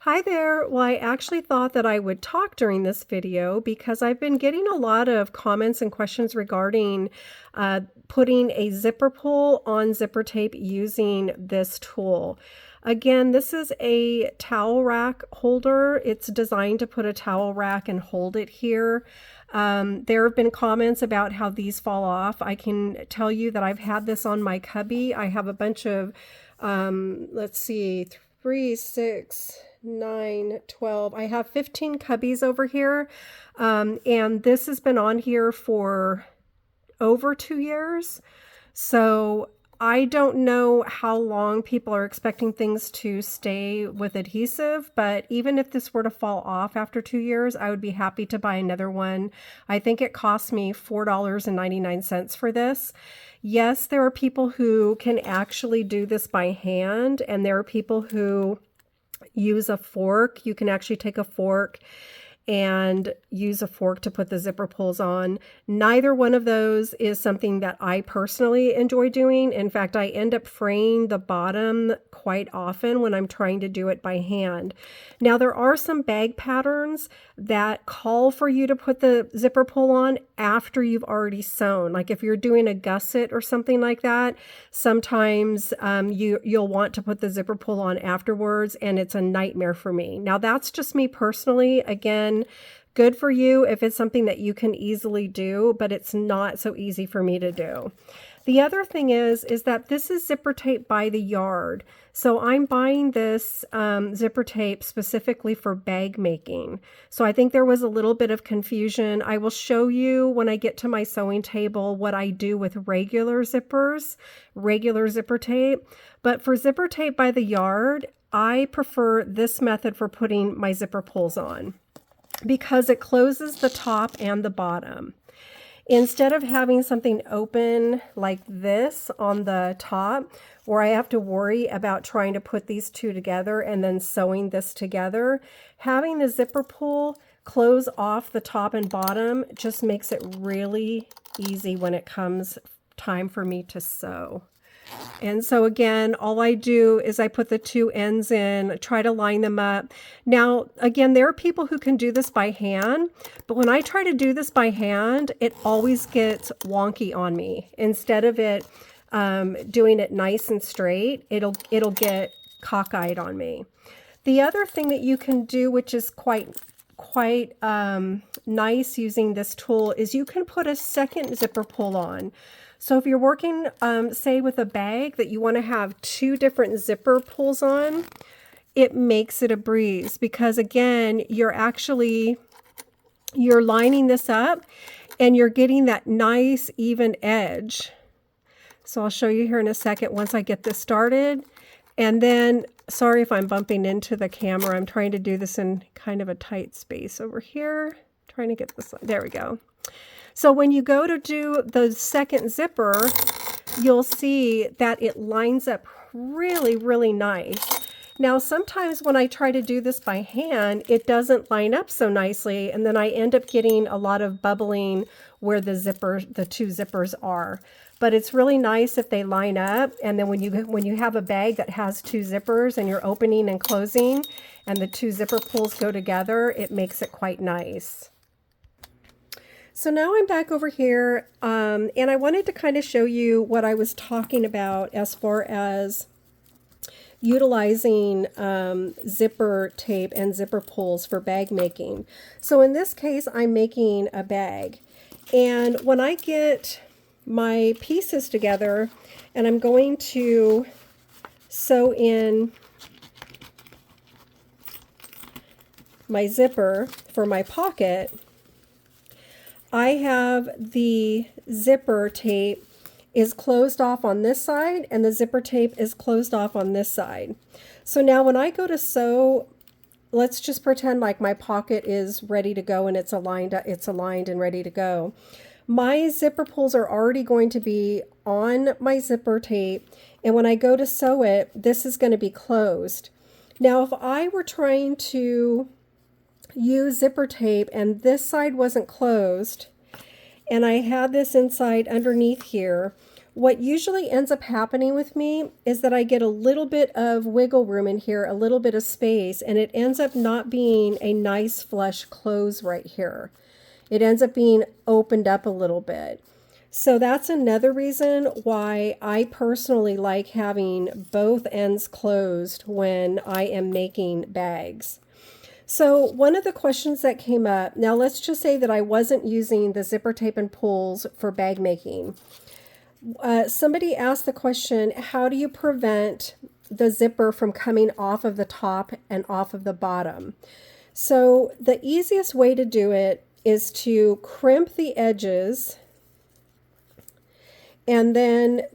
Hi there. Well, I actually thought that I would talk during this video because I've been getting a lot of comments and questions regarding putting a zipper pull on zipper tape using this tool. Again, this is a towel rack holder. It's designed to put a towel rack and hold it here. There have been comments about how these fall off. I can tell you that I've had this on my cubby. I have a bunch of, let's see, 3, 6, 9, 12. I have 15 cubbies over here. And this has been on here for over 2 years. So I don't know how long people are expecting things to stay with adhesive, but even if this were to fall off after 2 years, I would be happy to buy another one. I think it cost me $4.99 for this. Yes, there are people who can actually do this by hand, and there are people who use a fork. You can actually take a fork and use a fork to put the zipper pulls on. Neither one of those is something that I personally enjoy doing. In fact, I end up fraying the bottom quite often when I'm trying to do it by hand. Now, there are some bag patterns that call for you to put the zipper pull on after you've already sewn. Like if you're doing a gusset or something like that, sometimes you'll want to put the zipper pull on afterwards, and it's a nightmare for me. Now, that's just me personally. Again, good for you if it's something that you can easily do, but it's not so easy for me to do. The other thing is that this is zipper tape by the yard. So I'm buying this zipper tape specifically for bag making. So I think there was a little bit of confusion. I will show you when I get to my sewing table what I do with regular zippers, regular zipper tape. But for zipper tape by the yard, I prefer this method for putting my zipper pulls on because it closes the top and the bottom. Instead of having something open like this on the top, where I have to worry about trying to put these two together and then sewing this together, having the zipper pull close off the top and bottom just makes it really easy when it comes time for me to sew. And so again, all I do is I put the two ends in, try to line them up. Now, again, there are people who can do this by hand, but when I try to do this by hand, it always gets wonky on me. Instead of it doing it nice and straight, it'll get cockeyed on me. The other thing that you can do, which is quite nice using this tool, is you can put a second zipper pull on. So if you're working, say with a bag that you want to have two different zipper pulls on, it makes it a breeze because again, you're lining this up and you're getting that nice even edge. So I'll show you here in a second once I get this started. And then, sorry if I'm bumping into the camera. I'm trying to do this in kind of a tight space over here. Trying to get this, there we go. So when you go to do the second zipper, you'll see that it lines up really, really nice. Now, sometimes when I try to do this by hand, it doesn't line up so nicely, and then I end up getting a lot of bubbling where the two zippers are. But it's really nice if they line up, and then when you have a bag that has two zippers and you're opening and closing, and the two zipper pulls go together, it makes it quite nice. So now I'm back over here, and I wanted to kind of show you what I was talking about as far as utilizing zipper tape and zipper pulls for bag making. So in this case, I'm making a bag. And when I get my pieces together and I'm going to sew in my zipper for my pocket, I have the zipper tape is closed off on this side and the zipper tape is closed off on this side. So now when I go to sew, let's just pretend like my pocket is ready to go and it's aligned and ready to go. My zipper pulls are already going to be on my zipper tape, and when I go to sew it, this is going to be closed. Now if I were trying to use zipper tape and this side wasn't closed and I had this inside underneath here, What usually ends up happening with me is that I get a little bit of wiggle room in here, a little bit of space, and it ends up not being a nice flush close right here. It ends up being opened up a little bit. So that's another reason why I personally like having both ends closed when I am making bags. So one of the questions that came up, now let's just say that I wasn't using the zipper tape and pulls for bag making. Somebody asked the question, how do you prevent the zipper from coming off of the top and off of the bottom? So the easiest way to do it is to crimp the edges, and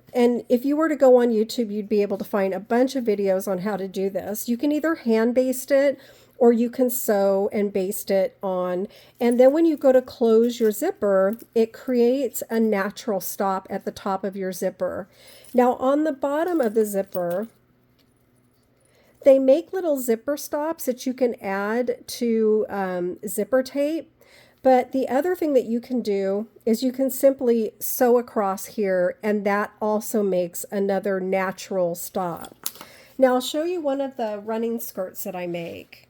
if you were to go on YouTube, you'd be able to find a bunch of videos on how to do this. You can either hand baste it, or you can sew and baste it on. And then when you go to close your zipper, it creates a natural stop at the top of your zipper. Now on the bottom of the zipper, they make little zipper stops that you can add to zipper tape. But the other thing that you can do is you can simply sew across here, and that also makes another natural stop. Now I'll show you one of the running skirts that I make.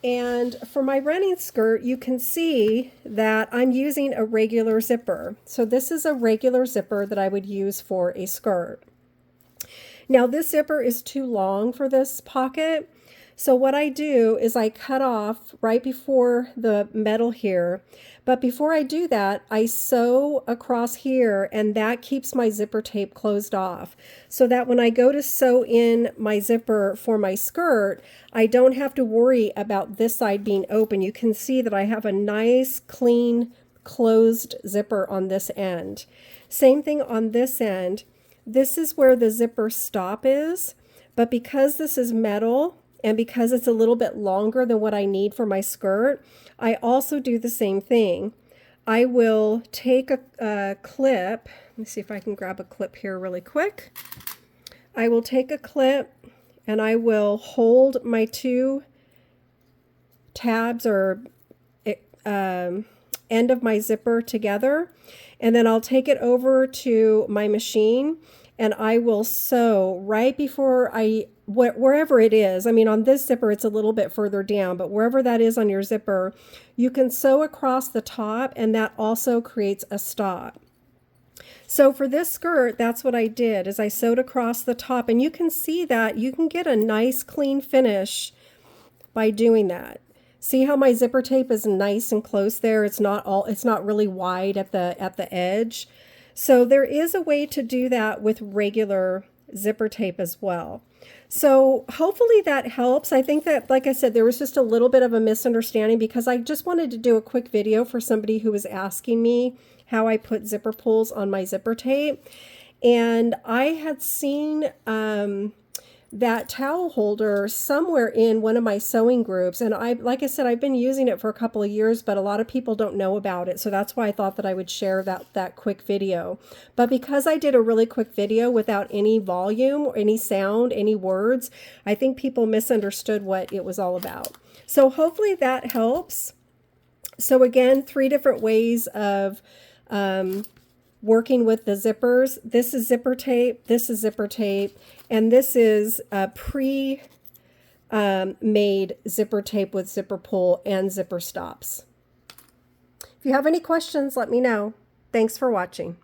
And for my running skirt, you can see that I'm using a regular zipper. So this is a regular zipper that I would use for a skirt. Now this zipper is too long for this pocket. So what I do is I cut off right before the metal here. But before I do that, I sew across here, and that keeps my zipper tape closed off. So that when I go to sew in my zipper for my skirt, I don't have to worry about this side being open. You can see that I have a nice, clean, closed zipper on this end. Same thing on this end. This is where the zipper stop is, but because this is metal, and because it's a little bit longer than what I need for my skirt, I also do the same thing. I will take a clip. Let me see if I can grab a clip here really quick. I will take a clip and I will hold my two tabs or end of my zipper together, and then I'll take it over to my machine and I will sew right before wherever it is. I mean, on this zipper, it's a little bit further down, but wherever that is on your zipper, you can sew across the top, and that also creates a stop. So for this skirt, that's what I did, is I sewed across the top, and you can see that you can get a nice clean finish by doing that. See how my zipper tape is nice and close there? It's not really wide at the edge. So there is a way to do that with regular zipper tape as well. So hopefully that helps. I think that, like I said, there was just a little bit of a misunderstanding because I just wanted to do a quick video for somebody who was asking me how I put zipper pulls on my zipper tape. And I had seen that towel holder somewhere in one of my sewing groups, and like I said, I've been using it for a couple of years, but a lot of people don't know about it, so that's why I thought that I would share that quick video. But because I did a really quick video without any volume or any sound, any words, I think people misunderstood what it was all about. So hopefully that helps. So again, 3 different ways of working with the zippers. This is zipper tape, this is zipper tape, and this is a pre-made zipper tape with zipper pull and zipper stops. If you have any questions, let me know. Thanks for watching.